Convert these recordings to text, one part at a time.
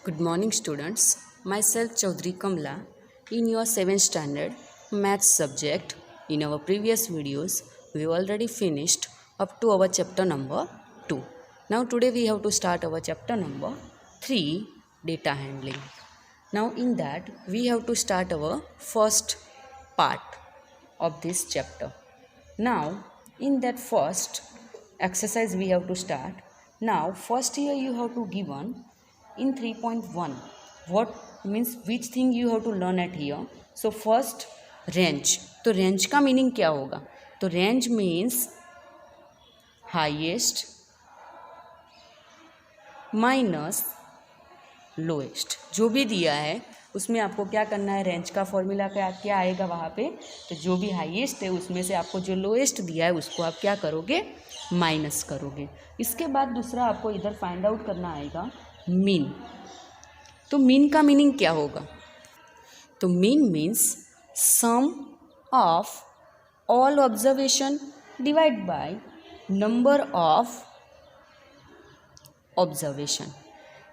Good morning, students. Myself Chaudhary Kamla in your 7th standard maths subject. In our previous videos, we already finished up to our chapter number 2. Now today we have to start our chapter number 3, data handling. Now in that we have to start our first part of this chapter. Now in that first exercise we have to start. Now first here you have to given in 3.1 what means which thing you have to learn at here. So first range. तो range का meaning क्या होगा? तो range means highest minus lowest. जो भी दिया है उसमें आपको क्या करना है, रेंज का फॉर्मूला क्या आएगा वहाँ पे. तो जो भी हाईएस्ट है उसमें से आपको जो लोएस्ट दिया है उसको आप क्या करोगे, माइनस करोगे. इसके बाद दूसरा आपको इधर फाइंड आउट करना आएगा मीन. तो मीन का मीनिंग क्या होगा? तो mean means sum of all observation divide by number of observation.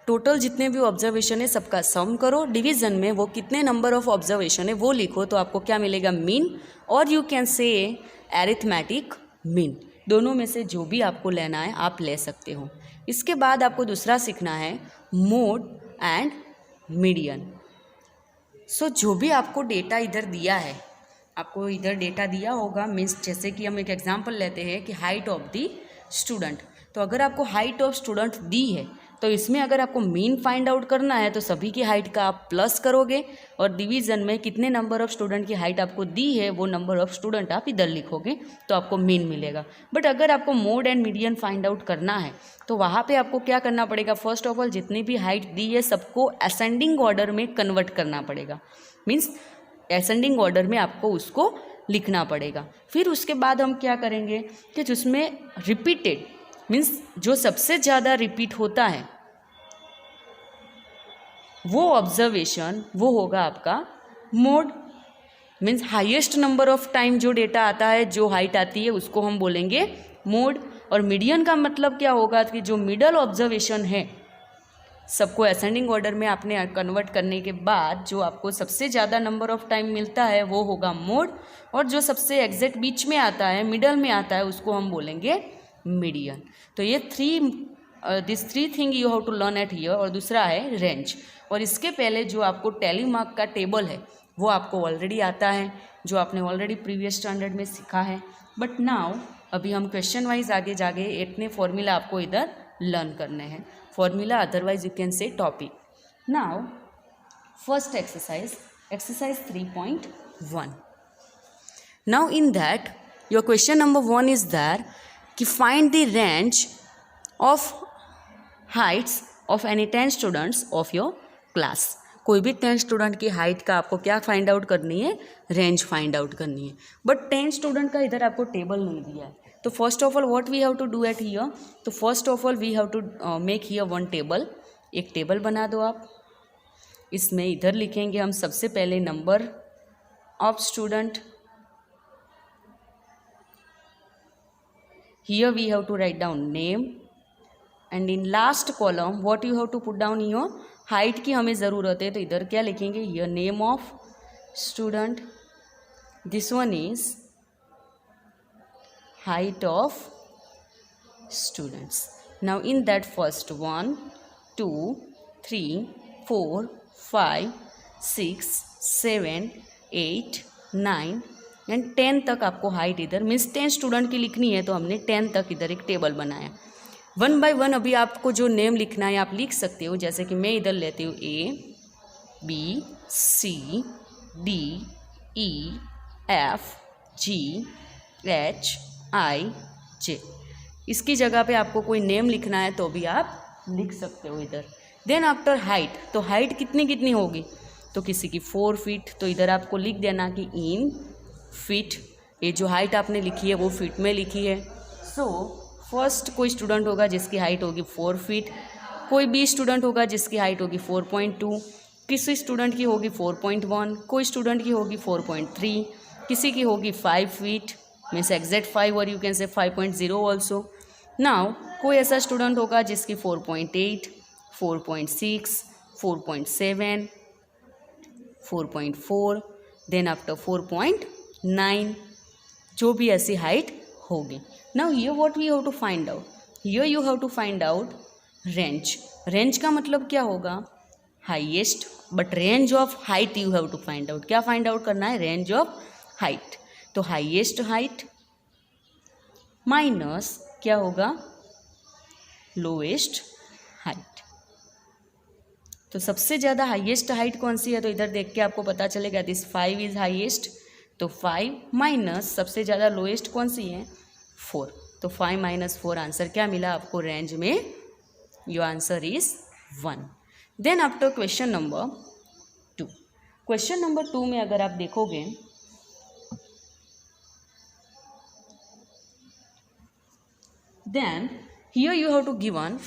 Total जितने भी ऑब्जर्वेशन है सबका सम करो, डिवीजन में वो कितने नंबर ऑफ ऑब्जर्वेशन है वो लिखो, तो आपको क्या मिलेगा, मीन. और यू कैन से एरिथमेटिक मीन. दोनों में से जो भी आपको लेना है आप ले सकते हो. इसके बाद आपको दूसरा सीखना है मोड एंड मीडियन. सो जो भी आपको डेटा इधर दिया है, आपको इधर डेटा दिया होगा, मीन्स जैसे कि हम एक एग्जांपल लेते हैं कि हाइट ऑफ द स्टूडेंट. तो अगर आपको हाइट ऑफ स्टूडेंट दी है तो इसमें अगर आपको मीन फाइंड आउट करना है तो सभी की हाइट का आप प्लस करोगे और डिवीज़न में कितने नंबर ऑफ स्टूडेंट की हाइट आपको दी है वो नंबर ऑफ स्टूडेंट आप इधर लिखोगे तो आपको मीन मिलेगा. बट अगर आपको mode and median find out करना है तो वहाँ पे आपको क्या करना पड़ेगा, फर्स्ट ऑफ ऑल जितनी भी हाइट दी है सबको असेंडिंग ऑर्डर में कन्वर्ट करना पड़ेगा. मीन्स असेंडिंग ऑर्डर में आपको उसको लिखना पड़ेगा. फिर उसके बाद हम क्या करेंगे कि जिसमें रिपीटेड मीन्स जो सबसे ज़्यादा रिपीट होता है वो ऑब्जर्वेशन वो होगा आपका mode. Means highest number of time जो डेटा आता है, जो हाइट आती है उसको हम बोलेंगे मोड. और मीडियन का मतलब क्या होगा कि जो मिडल ऑब्जर्वेशन है सबको असेंडिंग ऑर्डर में आपने कन्वर्ट करने के बाद जो आपको सबसे ज़्यादा नंबर ऑफ टाइम मिलता है वो होगा मोड. और जो सबसे एग्जैक्ट बीच में आता है, मिडल में आता है, उसको हम बोलेंगे मीडियन. तो ये this three thing you have to learn at here. और दूसरा है रेंज. और इसके पहले जो आपको टैली मार्क का टेबल है वो आपको ऑलरेडी आता है, जो आपने ऑलरेडी प्रीवियस स्टैंडर्ड में सीखा है. बट नाउ अभी हम क्वेश्चन वाइज आगे जाके इतने फॉर्मूला आपको इधर लर्न करने हैं. Formula otherwise you can say topic. Now first exercise 3.1. Now in that your question number 1 is that कि find the range of heights of any 10 students of your class. कोई भी 10 स्टूडेंट की height का आपको क्या find out करनी है, range find out करनी है. बट 10 स्टूडेंट का इधर आपको टेबल नहीं दिया है. तो first of all what we have to do at here, तो first of all we have to make here one table. एक टेबल बना दो आप. इसमें इधर लिखेंगे हम सबसे पहले number of student. Here we have to write down name and in last column what you have to put down here, height की हमें ज़रूरत है तो इधर क्या लिखेंगे, here name of student. This one is height of students. Now in that first 1 2 3 4 5 6 7 8 9 and 10 तक आपको हाइट इधर मीन्स 10 स्टूडेंट की लिखनी है तो हमने 10 तक इधर एक टेबल बनाया. 1 बाय 1 अभी आपको जो नेम लिखना है आप लिख सकते हो. जैसे कि मैं इधर लेती हूँ A B C D E F G H I J. इसकी जगह पे आपको कोई नेम लिखना है तो भी आप लिख सकते हो इधर. देन आफ्टर हाइट, तो हाइट कितनी होगी, तो किसी की 4 फीट, तो इधर आपको लिख देना कि इन फीट. ये जो हाइट आपने लिखी है वो फीट में लिखी है. सो फर्स्ट कोई स्टूडेंट होगा जिसकी हाइट होगी 4 फीट, कोई भी स्टूडेंट होगा जिसकी हाइट होगी 4.2, किसी स्टूडेंट की होगी 4.1, कोई स्टूडेंट की होगी 4.3, किसी की होगी 5 फीट मीन्स एग्जैक्ट 5 और यू कैन से 5.0 ऑल्सो. नाउ कोई ऐसा स्टूडेंट होगा जिसकी 4.8, 4.6, 4.7, 4.4, देन आफ्टर 4.9, जो भी ऐसी हाइट होगी. Now here what we have to find out, here you have to find out range. Range का मतलब क्या होगा, highest, but range of height you have to find out. क्या फाइंड आउट करना है, रेंज ऑफ हाइट. तो highest height minus क्या होगा, लोएस्ट हाइट. तो सबसे ज़्यादा हाईएस्ट हाइट कौन सी है, तो इधर देख के आपको पता चलेगा दिस 5 इज हाईएस्ट. तो 5 माइनस सबसे ज़्यादा लोएस्ट कौन सी है, 4. तो 5 माइनस 4 आंसर क्या मिला आपको रेंज में, your answer is 1. Then after question number 2. Question number 2 में अगर आप देखोगे, then here you have to given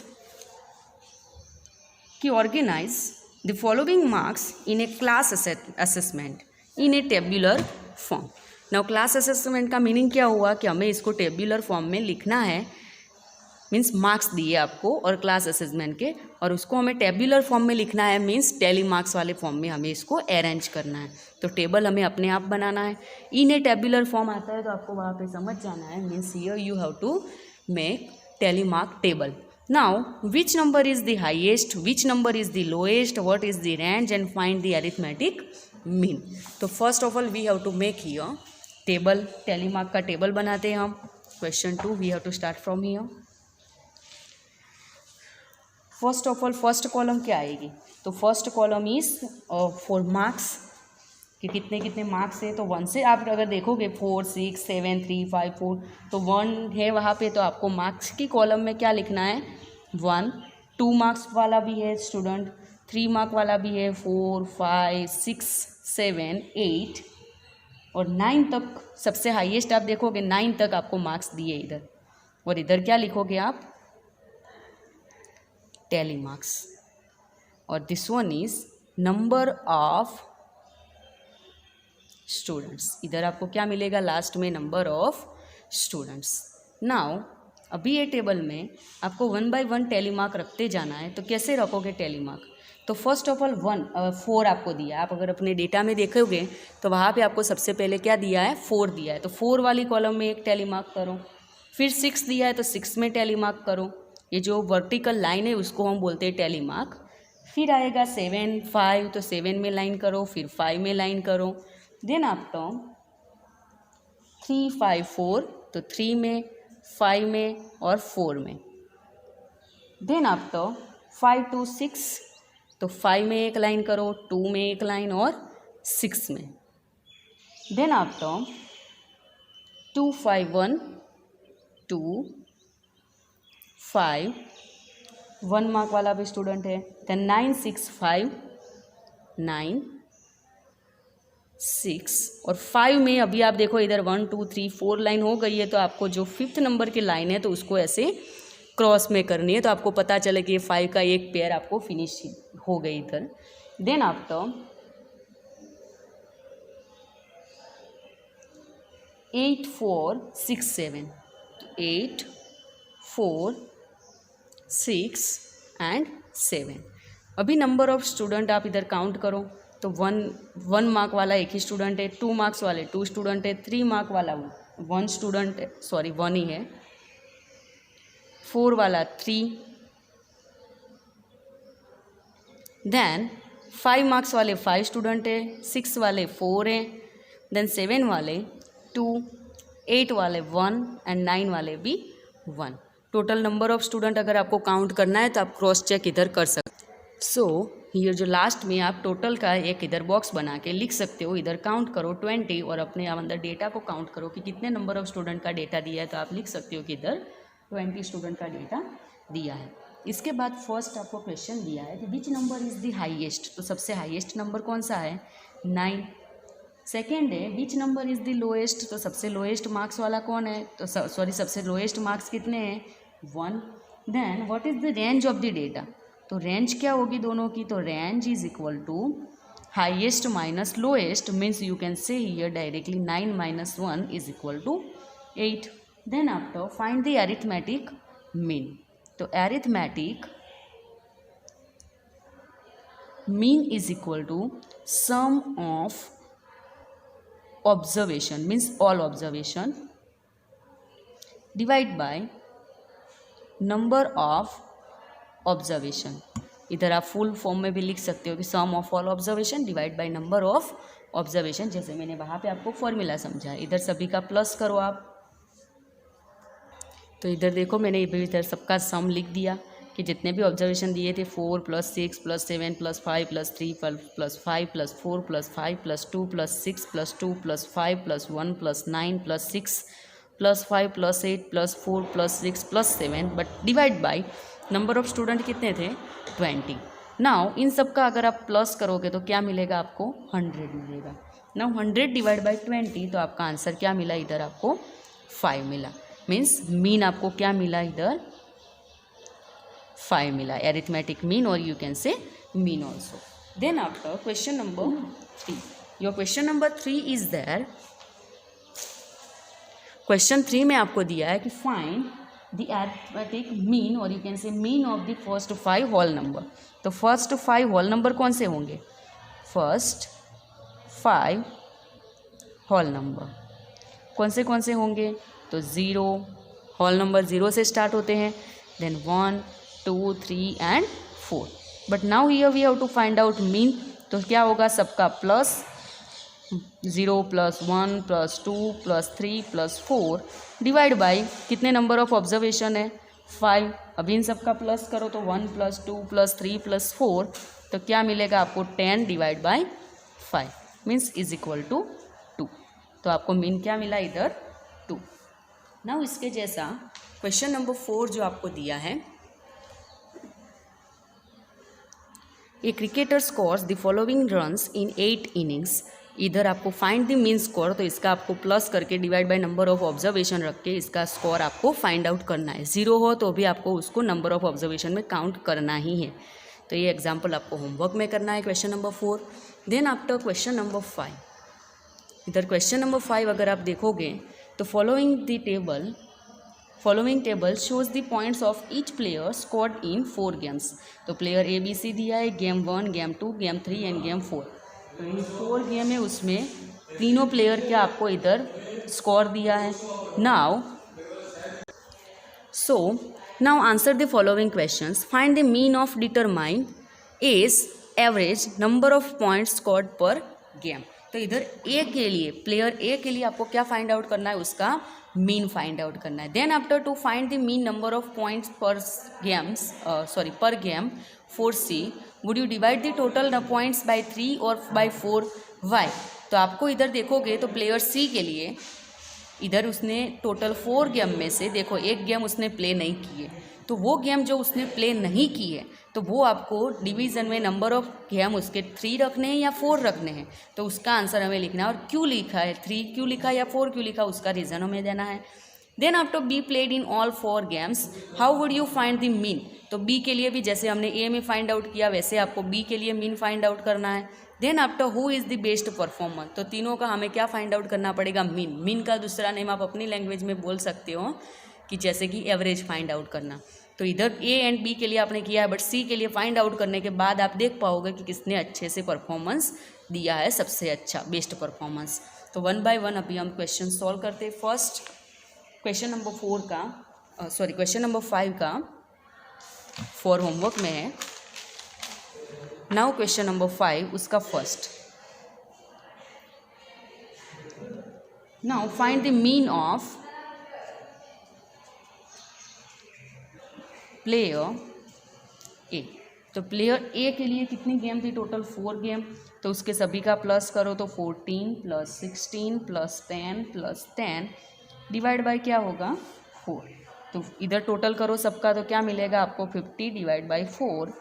कि organise the following marks in a class assessment in a tabular form. Now class assessment का meaning क्या हुआ कि हमें इसको टेब्यूलर फॉर्म में लिखना है, मीन्स मार्क्स दिए आपको और क्लास असेसमेंट के, और उसको हमें टेब्यूलर फॉर्म में लिखना है, मीन्स टैली मार्क्स वाले फॉर्म में हमें इसको अरेंज करना है. तो टेबल हमें अपने आप बनाना है. इन ए टेब्यूलर फॉर्म आता है तो आपको वहाँ पे समझ जाना है, means here you have to make tally mark table. Now which number is the highest, which number is the lowest, what is the range and find the arithmetic mean. तो first of all we have to make here table, tally mark का table बनाते हैं हम. Question 2 we have to start from here. First of all first column क्या आएगी, तो first column is for marks, कि कितने कितने मार्क्स है. तो 1 से आप अगर देखोगे 4, 6, 7, 3, 5, 4, तो 1 है वहाँ पे, तो आपको मार्क्स की कॉलम में क्या लिखना है, 1. 2 मार्क्स वाला भी है स्टूडेंट, 3 मार्क वाला भी है, 4, 5, 6, 7, 8 और 9 तक. सबसे हाईएस्ट आप देखोगे 9 तक आपको मार्क्स दिए इधर, और इधर क्या लिखोगे आप, टैली मार्क्स. और this one is number of students, इधर आपको क्या मिलेगा लास्ट में, नंबर ऑफ स्टूडेंट्स. नाउ अभी ये टेबल में आपको 1 बाय 1 टैली मार्क रखते जाना है. तो कैसे रखोगे टैली मार्क, तो फर्स्ट ऑफ ऑल 4 आपको दिया. आप अगर अपने डेटा में देखोगे तो वहाँ पे आपको सबसे पहले क्या दिया है, 4 दिया है. तो 4 वाली कॉलम में एक टैली मार्क करो. फिर 6 दिया है तो 6 में टैली मार्क करो. ये जो वर्टिकल लाइन है उसको हम बोलते हैं टैली मार्क. फिर आएगा 7, 5, तो 7 में लाइन करो, फिर 5 में लाइन करो. देन आफ्टर 3, 5, 4, तो 3 में, 5 में और 4 में. देन आफ्टर 5 to 6, तो 5 में एक लाइन करो, 2 में एक लाइन और 6 में. देन आफ्टर 2, 5, 1, 2, 5, 1 मार्क वाला भी स्टूडेंट है. देन 9, 6, 5, 9, 6 और 5 में अभी आप देखो इधर 1, 2, 3, 4 लाइन हो गई है. तो आपको जो 5th नंबर की लाइन है तो उसको ऐसे क्रॉस में करनी है, तो आपको पता चले कि ये 5 का एक पेयर आपको फिनिश हो गई इधर. Then after 8, 4, 6, 7, 8, 4, 6 and 7. अभी नंबर ऑफ स्टूडेंट आप इधर काउंट करो. तो 1 मार्क वाला एक ही स्टूडेंट है, 2 मार्क्स वाले 2 स्टूडेंट है, 3 मार्क वाला 1 स्टूडेंट है, सॉरी 1 ही है, 4 वाला 3, देन 5 मार्क्स वाले 5 स्टूडेंट है, 6 वाले 4 हैं, देन 7 वाले 2, 8 वाले 1 एंड 9 वाले भी 1. टोटल नंबर ऑफ स्टूडेंट अगर आपको काउंट करना है तो आप क्रॉस चेक इधर कर सकते. सो हियर जो लास्ट में आप टोटल का एक इधर बॉक्स बना के लिख सकते हो, इधर काउंट करो 20 और अपने अंदर डेटा को काउंट करो कि कितने नंबर ऑफ स्टूडेंट का डेटा दिया है. तो आप लिख सकते हो कि इधर 20 स्टूडेंट का डेटा दिया है. इसके बाद फर्स्ट आपको क्वेश्चन दिया है कि which number is the highest. तो सबसे हाईएस्ट नंबर कौन सा है, 9. सेकेंड है which number is the lowest. तो सबसे लोएस्ट मार्क्स वाला कौन है, तो सॉरी सबसे लोएस्ट मार्क्स कितने हैं, 1. Then what is the range of the data. तो रेंज क्या होगी दोनों की, तो range is equal to highest minus lowest, means you can say here directly 9 - 1 is equal to 8. Then after find the arithmetic mean. तो arithmetic mean is equal to sum of observation means all observation divide by number of observation. इधर आप full form में भी लिख सकते हो कि sum of all observation divide by number of observation, जैसे मैंने वहाँ पे आपको फॉर्मूला समझा है। इधर सभी का प्लस करो आप, तो इधर देखो मैंने इधर सबका सम लिख दिया कि जितने भी ऑब्जर्वेशन दिए थे 4 + 6 + 7 + 5 + 3 + 5 + 4 + 5 + 2 + 6 + 2 + 5 + 1 + 9 + 6 + 5 + 8 + 4 + 6 + 7, but divide by number of student कितने थे 20। नाउ इन सब का अगर आप प्लस करोगे तो क्या मिलेगा आपको 100 मिलेगा। नाउ 100 डिवाइड बाय 20, तो आपका आंसर क्या मिला इधर आपको 5 मिला। मीन्स मीन आपको क्या मिला इधर 5 मिला, अरिथमेटिक मीन और you can say mean also. Then after question number 3, your question number 3 is there. Question 3 में आपको दिया है कि फाइंड द अरिथमेटिक मीन और you can say mean of the first 5 whole number. तो फर्स्ट 5 होल नंबर कौन से होंगे, फर्स्ट 5 होल नंबर कौन से होंगे, तो 0 होल नंबर 0 से स्टार्ट होते हैं, then 1 2 3 and 4। But now here we have to find out mean, तो क्या होगा सबका प्लस 0 + 1 + 2 + 3 + 4 डिवाइड बाय कितने नंबर ऑफ ऑब्जर्वेशन है 5। अभी इन सबका प्लस करो तो 1 + 2 + 3 + 4, तो क्या मिलेगा आपको 10 divide by 5 means is equal to 2। तो आपको मीन क्या मिला इधर 2। नाउ इसके जैसा क्वेश्चन नंबर 4 जो आपको दिया है, a cricketer scores the following runs in 8 innings. इधर आपको फाइंड द मीन स्कोर, तो इसका आपको प्लस करके divide by number of observation रख के इसका स्कोर आपको फाइंड आउट करना है। 0 हो तो भी आपको उसको नंबर ऑफ ऑब्जर्वेशन में काउंट करना ही है। तो ये एग्जाम्पल आपको होमवर्क में करना है question number 4। Then after question number 5, इधर क्वेश्चन नंबर 5 अगर आप देखोगे तो following table shows the points of each player scored in 4 games. तो प्लेयर ABC दिया है, game 1, game 2, game 3 and game 4। तो इन 4 गेम है उसमें तीनों प्लेयर क्या आपको इधर स्कोर दिया है। Now answer the following questions. Find the mean of determine is average number of points scored पर गेम। तो इधर प्लेयर ए के लिए आपको क्या फाइंड आउट करना है, उसका मीन फाइंड आउट करना है। Then after to find the mean number of points पर game 4C, would you divide the total points by 3 और बाय 4 वाई। तो आपको इधर देखोगे तो प्लेयर C के लिए इधर उसने टोटल 4 गेम में से देखो एक गेम उसने प्ले नहीं किए, तो वो गेम जो उसने प्ले नहीं किए तो वो आपको डिवीज़न में नंबर ऑफ गेम उसके 3 रखने हैं या 4 रखने हैं, तो उसका आंसर हमें लिखना है। और क्यों लिखा है 3 क्यों लिखा या 4 क्यों लिखा, उसका रीज़न हमें देना है। Then after B played in all 4 games, how would you find the mean. तो बी के लिए भी जैसे हमने ए में फाइंड आउट किया वैसे आपको बी के लिए मीन फाइंड आउट करना है। Then after who is the best performer, तो तीनों का हमें क्या फाइंड आउट करना पड़ेगा मीन। मीन का दूसरा नेम आप अपनी लैंग्वेज में बोल सकते हो कि जैसे कि एवरेज फाइंड आउट करना। तो इधर ए एंड बी के लिए आपने किया है, बट सी के लिए फाइंड आउट करने के बाद आप देख पाओगे कि किसने अच्छे से परफॉर्मेंस दिया है, सबसे अच्छा बेस्ट परफॉर्मेंस। तो 1 बाय 1 अभी हम क्वेश्चन सॉल्व करते हैं। फर्स्ट क्वेश्चन नंबर 5 का 4 होमवर्क में है। नाउ क्वेश्चन नंबर 5 उसका first. Now find the mean of player ए। तो प्लेयर ए के लिए कितनी गेम थी टोटल 4 गेम, तो उसके सभी का प्लस करो तो 14 + 16 + 10 + 10 डिवाइड बाय क्या होगा 4। तो इधर टोटल करो सबका तो क्या मिलेगा आपको 50 डिवाइड बाय 4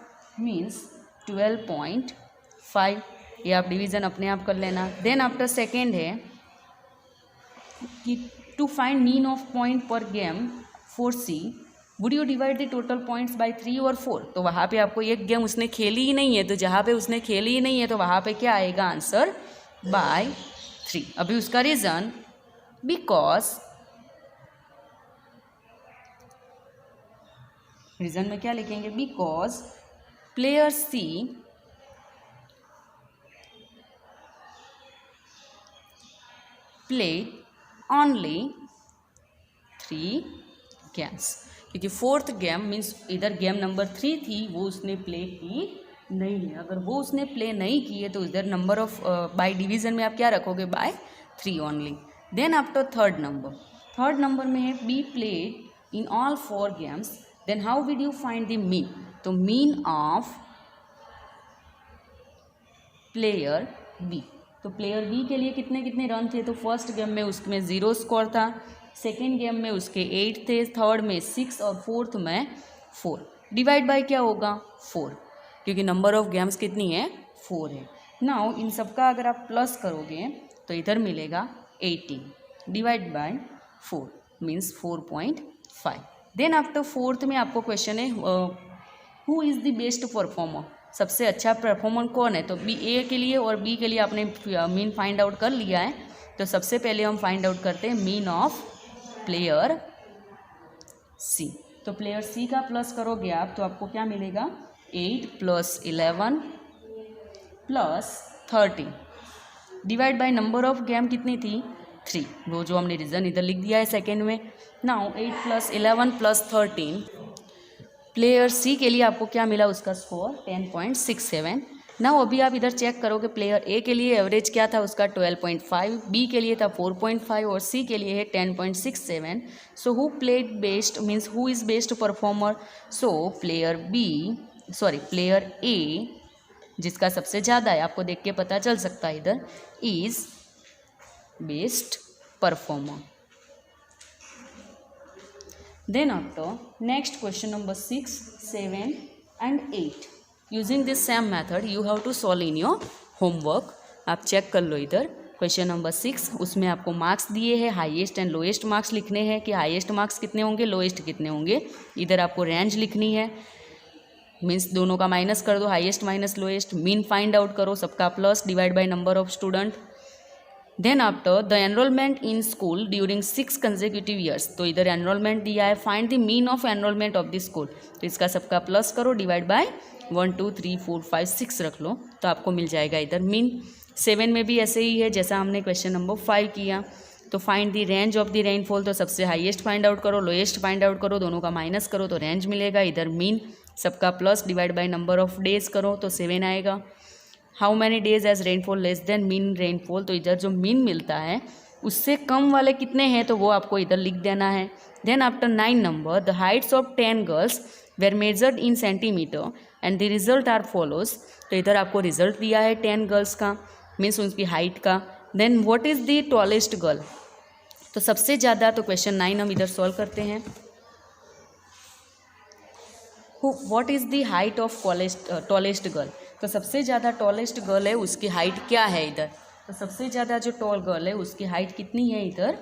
मीन्स 12.5। ये आप डिवीज़न अपने आप कर लेना। देन आफ्टर सेकेंड है कि to find mean of point पर game 4C, would you divide the total points by 3 और 4। तो वहाँ पे आपको एक गेम उसने खेली ही नहीं है, तो जहाँ पे उसने खेली ही नहीं है तो वहाँ पे क्या आएगा आंसर बाय 3। अभी उसका रीज़न बिकॉज, रीज़न में क्या लिखेंगे because player C played only 3 games, क्योंकि फोर्थ गेम मीन्स इधर गेम नंबर 3 थी, वो उसने प्ले की नहीं है। अगर वो उसने प्ले नहीं की है तो इधर नंबर ऑफ बाय डिवीजन में आप क्या रखोगे, by 3 only. Then after third number में है B played in all 4 games, then how will you find the mean. तो मीन ऑफ प्लेयर बी, तो प्लेयर बी के लिए कितने कितने रन थे, तो फर्स्ट गेम में उसमें 0 स्कोर था, सेकेंड गेम में उसके 8 थे, थर्ड में 6 और फोर्थ में 4। डिवाइड बाय क्या होगा 4, क्योंकि नंबर ऑफ गेम्स कितनी है 4 है। नाउ इन सबका अगर आप प्लस करोगे तो इधर मिलेगा 18 divide by 4 means 4.5। Then after fourth में आपको क्वेश्चन है who is the best performer, सबसे अच्छा परफॉर्मर कौन है। तो बी ए के लिए और बी के लिए आपने मीन फाइंड आउट कर लिया है, तो सबसे पहले हम फाइंड आउट करते हैं मीन ऑफ प्लेयर सी। तो प्लेयर सी का प्लस करोगे आप तो आपको क्या मिलेगा 8 + 11 + 13 divide by number of game कितनी थी 3, वो जो हमने रीज़न इधर लिख दिया है सेकेंड में। नाउ 8 + 11 + 13 प्लेयर सी के लिए आपको क्या मिला, उसका स्कोर 10.67। नाउ अभी आप इधर चेक करोगे प्लेयर ए के लिए एवरेज क्या था उसका 12.5, बी के लिए था 4.5 और सी के लिए है 10.67। So who played best means who is best performer. So player ए जिसका सबसे ज़्यादा है, आपको देख के पता चल सकता है इधर, is best performer. Then after next question number 6, 7 and 8 using this same method you have to solve in your homework। आप चेक कर लो इधर क्वेश्चन नंबर 6, उसमें आपको मार्क्स दिए हैं, हाईएस्ट एंड लोएस्ट मार्क्स लिखने हैं कि हाईएस्ट मार्क्स कितने होंगे लोएस्ट कितने होंगे। इधर आपको रेंज लिखनी है मीन्स दोनों का माइनस कर दो, highest minus lowest, mean find out करो, सबका plus divide by number of student. Then after the enrolment in school during 6 consecutive years, तो इधर एनरोलमेंट दिया है, find the mean of enrolment of the school, तो इसका सबका प्लस करो डिवाइड बाय 1 2 3 4 5 6 रख लो तो आपको मिल जाएगा इधर मीन। 7 में भी ऐसे ही है जैसा हमने क्वेश्चन नंबर 5 किया। तो find the range of the rainfall, तो सबसे हाईएस्ट फाइंड आउट करो, लोएस्ट फाइंड आउट करो, दोनों का माइनस करो तो रेंज मिलेगा। इधर मीन सबका plus divide by number of days करो तो 7 आएगा। How many days as rainfall less than mean rainfall, तो इधर जो मीन मिलता है उससे कम वाले कितने हैं तो वो आपको इधर लिख देना है। Then after 9 number the heights of 10 girls were measured in centimetre and the result are follows, तो इधर आपको रिजल्ट दिया है 10 गर्ल्स का मीन्स उनकी हाइट का। Then what is the tallest girl, तो सबसे ज़्यादा, तो क्वेश्चन 9 हम इधर सॉल्व करते हैं। What is the height of tallest girl, तो सबसे ज़्यादा टॉलेस्ट गर्ल है उसकी हाइट क्या है इधर, तो सबसे ज़्यादा जो टॉल गर्ल है उसकी हाइट कितनी है इधर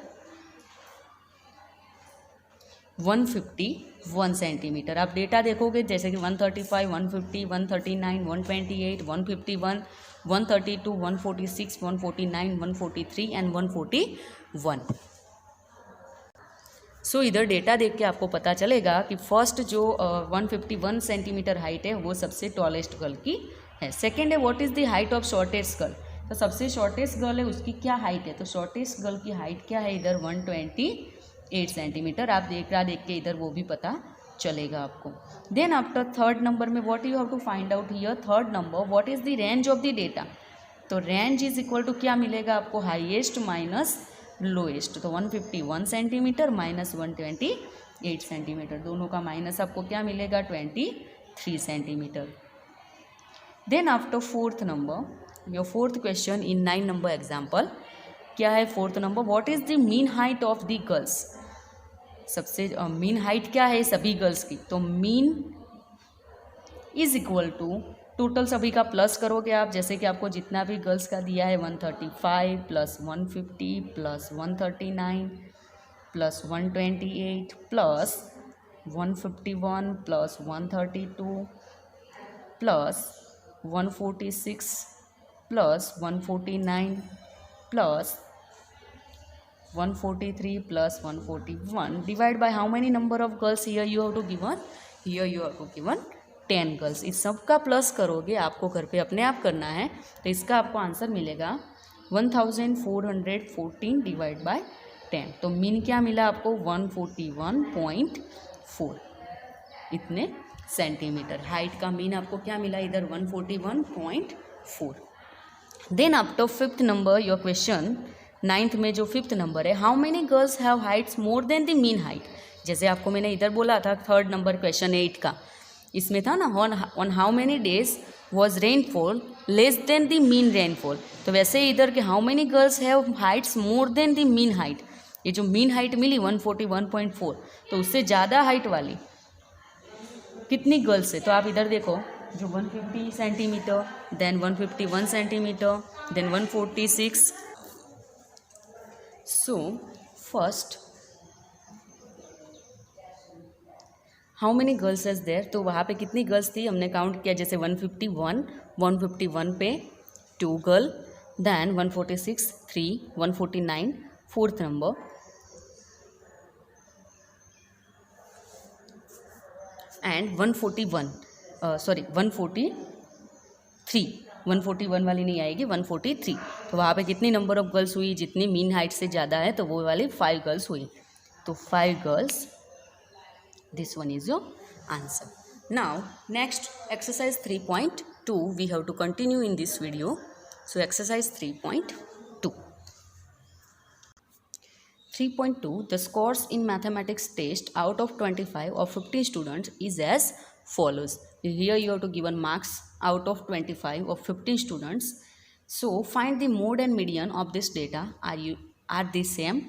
151 सेंटीमीटर। आप डेटा देखोगे जैसे कि 135, 150, 139, 128, 151, 132, 146, 149, 143 एंड 141। सो इधर डेटा देख के आपको पता चलेगा कि फर्स्ट जो 151 सेंटीमीटर हाइट है वो सबसे टॉलेस्ट गर्ल की है। सेकेंड है what is the height of shortest girl, तो सबसे शॉर्टेस्ट गर्ल है उसकी क्या हाइट है, तो शॉर्टेस्ट गर्ल की हाइट क्या है इधर 128 सेंटीमीटर। आप देख के इधर वो भी पता चलेगा आपको। देन आफ्टर थर्ड नंबर में what you have to find out here, third number what is the range of the data, तो रेंज इज इक्वल टू क्या मिलेगा आपको हाईएस्ट माइनस लोएस्ट, तो 151 सेंटीमीटर माइनस 128 सेंटीमीटर, दोनों का माइनस आपको क्या मिलेगा 23 centimetre. Then after fourth number your fourth question in 9 number example क्या है fourth number, what is the mean height of the girls, सबसे मीन हाइट क्या है सभी गर्ल्स की, तो mean is equal to total सभी का प्लस करोगे आप, जैसे कि आपको जितना भी गर्ल्स का दिया है 135 plus 150 plus 139 plus 128 plus 151 plus 132 plus 146 plus 149 plus 143 plus 141 divide by how many number of girls, here you have to given 10 girls. इस सब का प्लस करोगे, आपको घर पे अपने आप करना है, तो इसका आपको आंसर मिलेगा 1414 डिवाइड बाय 10, तो मीन क्या मिला आपको 141.4 इतने सेंटीमीटर। हाइट का मीन आपको क्या मिला इधर 141.4। Then after fifth number your question, ninth में जो फिफ्थ नंबर है, how many girls have heights more than the mean height. जैसे आपको मैंने इधर बोला था थर्ड नंबर क्वेश्चन 8 का, इसमें था ना on how many days was rainfall less then the mean rainfall, तो वैसे इधर के how many girls have heights more than the mean height, ये जो मीन हाइट मिली 141.4, तो उससे ज़्यादा हाइट वाली कितनी गर्ल्स है, तो आप इधर देखो जो 150 centimetre, then 151 centimetre, then 146। So first how many girls is there, तो वहाँ पे कितनी गर्ल्स थी हमने काउंट किया, जैसे 151 पे 2 girl, then 146 3, 149 fourth number, and 141 वाली नहीं आएगी, 143, तो वहाँ पे कितनी नंबर ऑफ गर्ल्स हुई, जितनी मीन हाइट से ज़्यादा है तो वो वाली 5 गर्ल्स हुई, तो 5 girls, this one is your answer. Now next exercise 3.2 we have to continue in this video. So exercise 3.2, the scores in mathematics test out of 25 of 15 students is as follows. Here you have to given marks out of 25 of 15 students. So find the mode and median of this data, are the same.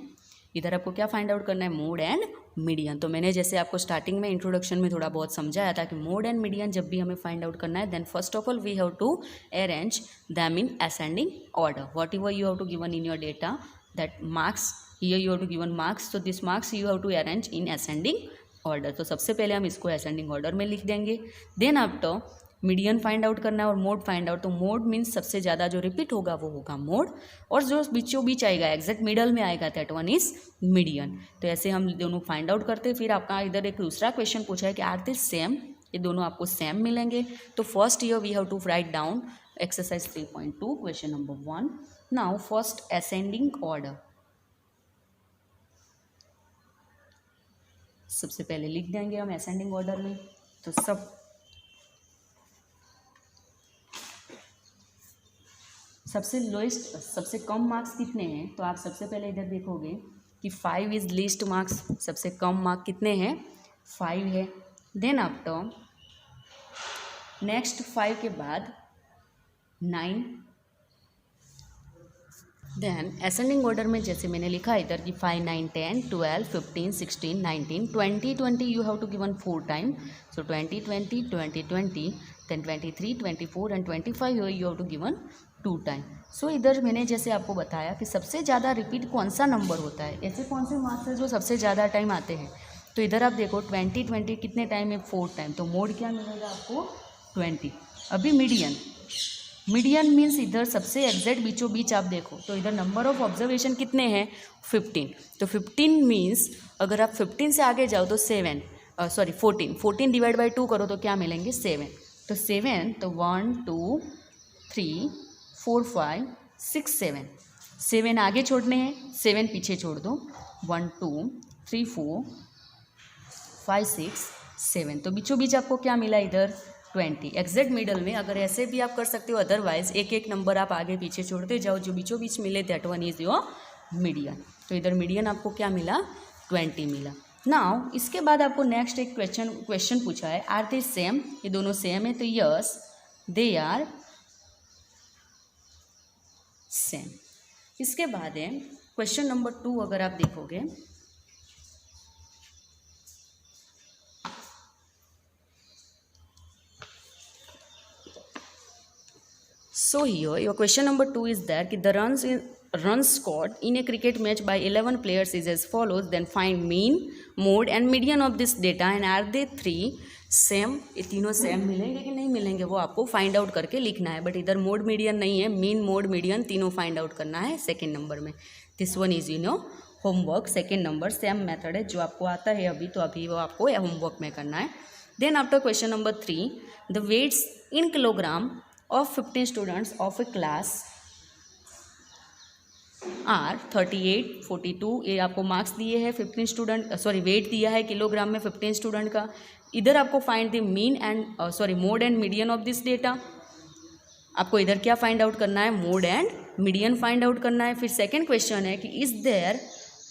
इधर आपको क्या find out करना है, mode and median. तो मैंने जैसे आपको starting में इंट्रोडक्शन में थोड़ा बहुत समझाया था कि मोड एंड मीडियन जब भी हमें फाइंड आउट करना है, then first of all we have to arrange them in ascending order, whatever you have to given in your data, that marks here you have to given marks, तो this marks you have to arrange in ascending order. तो सबसे पहले हम इसको ascending order में लिख देंगे। Then after median find out करना है और मोड फाइंड आउट, तो मोड मीन्स सबसे ज़्यादा जो रिपीट होगा वो होगा मोड, और जो बीचों बीच आएगा एग्जैक्ट मिडल में आएगा दैट वन इज मीडियन। तो ऐसे हम दोनों फाइंड आउट करते हैं। फिर आपका इधर एक दूसरा क्वेश्चन पूछा है कि आर दिस सेम, ये दोनों आपको सेम मिलेंगे। तो first year we have to write down exercise 3.2 question number 1। Now first ascending order, सबसे पहले लिख देंगे हम असेंडिंग ऑर्डर में। तो सबसे लोएस्ट, सबसे कम मार्क्स कितने हैं, तो आप सबसे पहले इधर देखोगे कि 5 इज़ लीस्ट मार्क्स, सबसे कम मार्क कितने हैं 5 है। देन आफ्टर नेक्स्ट 5 के बाद 9, देन असेंडिंग ऑर्डर में जैसे मैंने लिखा इधर कि 5, 9, 10, 12, 15, 16, 19, 20, 20 you have to given 4 time, so 20, 20, 20, 20, then 23, 24 and 25 you have to given 2 time. So इधर मैंने जैसे आपको बताया कि सबसे ज़्यादा रिपीट कौन सा नंबर होता है, ऐसे कौन से मार्क्स है जो सबसे ज़्यादा टाइम आते हैं। तो इधर आप देखो 20, 20 कितने टाइम है 4 टाइम, तो मोड क्या मिलेगा आपको 20। अभी मीडियन मीन्स इधर सबसे एग्जैक्ट बीचों बीच आप देखो, तो इधर नंबर ऑफ ऑब्जर्वेशन कितने हैं 15, तो 15 मीन्स अगर आप 15 से आगे जाओ तो 14 डिवाइड बाई 2 करो तो क्या मिलेंगे 7, तो 7, तो 1 2 3 4 5 6 7 आगे छोड़ने हैं, 7 पीछे छोड़ दो, 1 2 3 4 5 6 7, तो बीचों बीच आपको क्या मिला इधर 20 एग्जैक्ट मिडल में। अगर ऐसे भी आप कर सकते हो, अदरवाइज एक एक नंबर आप आगे पीछे छोड़ते जाओ, जो बीचों बीच मिले that one is your median. तो इधर मीडियन आपको क्या मिला 20 मिला। नाउ इसके बाद आपको नेक्स्ट एक क्वेश्चन पूछा है, आर दे सेम, ये दोनों सेम है, तो यस दे आर सेम। इसके बाद है क्वेश्चन नंबर 2, अगर आप देखोगे so here your question number 2 is that the runs scored in a cricket match by 11 players is as follows, then find mean, mode and median of this data and are they 3 same. ये तीनों same मिलेंगे कि नहीं मिलेंगे वो आपको find out करके लिखना है, बट इधर मोड मीडियन नहीं है, मीन मोड मीडियन तीनों फाइंड आउट करना है सेकेंड नंबर में। This one is homework, second number same method है, जो आपको आता है अभी, तो अभी वो आपको होमवर्क में करना है। Then after question number 3, the weights in kilogram of 15 students of a class are 38 42 ये आपको मार्क्स दिए हैं 15 स्टूडेंट, वेट दिया है किलोग्राम में 15 स्टूडेंट का। इधर आपको find the mean and mode and median of this data. आपको इधर क्या फाइंड आउट करना है, mode and median find out करना है। फिर सेकंड क्वेश्चन है कि is there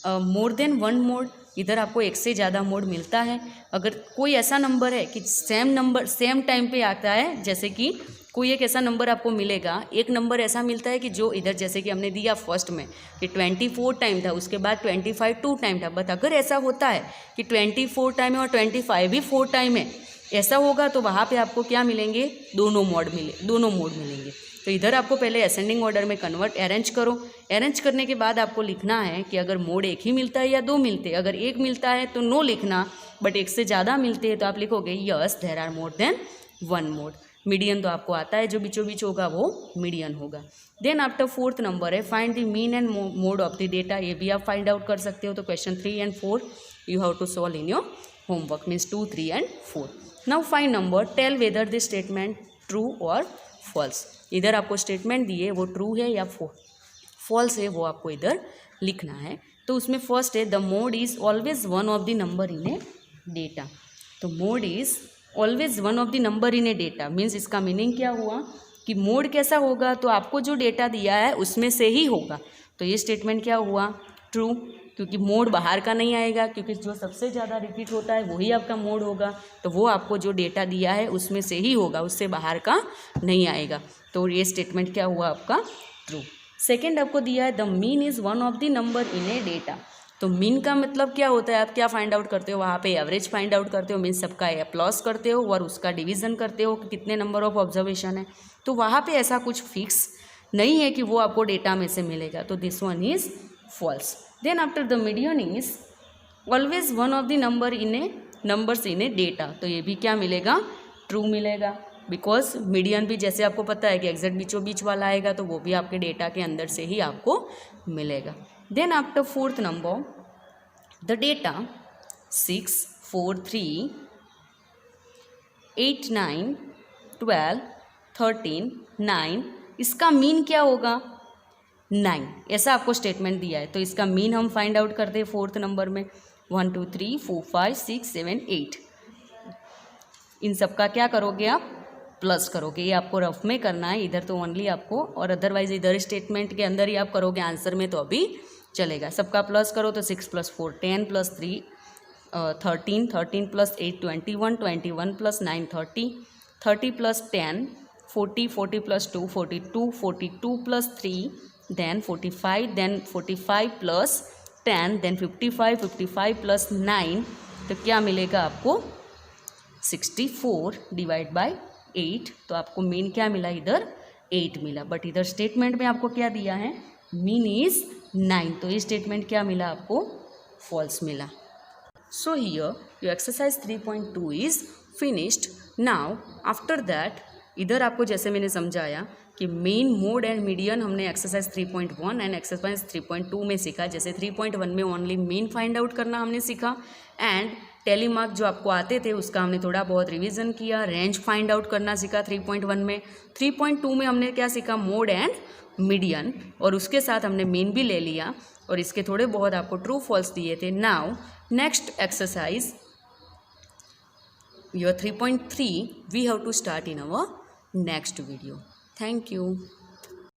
more than one mode, इधर आपको एक से ज़्यादा मोड मिलता है। अगर कोई ऐसा नंबर है कि सेम टाइम पे आता है, जैसे कि कोई एक ऐसा नंबर आपको मिलेगा, एक नंबर ऐसा मिलता है कि जो इधर जैसे कि हमने दिया फर्स्ट में कि 24 टाइम था, उसके बाद 25 2 टाइम था, बट अगर ऐसा होता है कि 24 टाइम है और 25 भी 4 टाइम है, ऐसा होगा तो वहाँ पे आपको क्या मिलेंगे, दोनों मोड मिलेंगे। तो इधर आपको पहले असेंडिंग ऑर्डर में अरेंज करो। अरेंज करने के बाद आपको लिखना है कि अगर मोड एक ही मिलता है या दो मिलते हैं। अगर एक मिलता है तो नो लिखना, बट एक से ज़्यादा मिलते हैं तो आप लिखोगे yes there are more than one mode. Median तो आपको आता है, जो बीचों बीच होगा वो मीडियन होगा। देन आफ्टर फोर्थ नंबर है find the mean and mode of the data, ये भी आप फाइंड आउट कर सकते हो। तो question 3 and 4 you have to solve in your homework, means 2 3 and 4। Now find number, tell whether this statement true और false. इधर आपको स्टेटमेंट दिए वो ट्रू है या फॉल्स है, वो आपको इधर लिखना है। तो उसमें फर्स्ट है the mode is always one of the number in a data. तो mode is always one of the number in a data means इसका मीनिंग क्या हुआ कि मोड कैसा होगा, तो आपको जो डेटा दिया है उसमें से ही होगा। तो ये स्टेटमेंट क्या हुआ, ट्रू, क्योंकि मोड बाहर का नहीं आएगा, क्योंकि जो सबसे ज़्यादा रिपीट होता है वही आपका मोड होगा। तो वो आपको जो डेटा दिया है उसमें से ही होगा, उससे बाहर का नहीं आएगा। तो ये स्टेटमेंट क्या हुआ आपका, ट्रू। सेकेंड आपको दिया है the mean is one of the number in a data. तो मीन का मतलब क्या होता है, आप क्या फाइंड आउट करते हो, वहाँ पे एवरेज फाइंड आउट करते हो, मीन्स सबका अप्लॉस करते हो और उसका डिवीज़न करते हो कि कितने नंबर ऑफ ऑब्जर्वेशन है। तो वहाँ पे ऐसा कुछ फिक्स नहीं है कि वो आपको डेटा में से मिलेगा। तो this one is false. Then after the median is always one of the numbers in a data. तो ये भी क्या मिलेगा, ट्रू मिलेगा, बिकॉज मीडियन भी जैसे आपको पता है कि एग्जैक्ट बीचों बीच वाला आएगा, तो वो भी आपके डेटा के अंदर से ही आपको मिलेगा। Then after fourth number the data 6 4 3 8 9 12 13 9, इसका मीन क्या होगा, 9, ऐसा आपको स्टेटमेंट दिया है। तो इसका मीन हम फाइंड आउट करते हैं फोर्थ नंबर में 1 2 3 4 5 6 7 8। इन सब का क्या करोगे आप, प्लस करोगे। ये आपको रफ में करना है, इधर तो ओनली आपको, और अदरवाइज इधर स्टेटमेंट के अंदर ही आप करोगे, आंसर में तो अभी चलेगा। सबका प्लस करो तो 6 + 4 10 + 3 13 13 + 8 21 21 + 9 30 30 + 10 40 40 + 2 42 42 + 3 then 45 then 45 + 10 then 55 55 + 9, तो क्या मिलेगा आपको 64 / 8। तो आपको मीन क्या मिला, इधर 8 मिला, बट इधर स्टेटमेंट में आपको क्या दिया है, मीन इज 9। तो ये स्टेटमेंट क्या मिला आपको, फॉल्स मिला। So here your exercise 3.2 is finished. Now after that इधर आपको जैसे मैंने समझाया कि मेन, मोड एंड मीडियन हमने एक्सरसाइज 3.1 एंड एक्सरसाइज 3.2 में सीखा। जैसे 3.1 में ओनली मीन फाइंड आउट करना हमने सीखा, एंड टेलीमार्क जो आपको आते थे उसका हमने थोड़ा बहुत रिवीजन किया। रेंज फाइंड आउट करना सीखा 3.1 में। 3.2 में हमने क्या सीखा, मोड एंड मीडियन, और उसके साथ हमने मीन भी ले लिया, और इसके थोड़े बहुत आपको ट्रू फॉल्स दिए थे। Now next exercise your 3.3 we have to start in our next video. Thank you.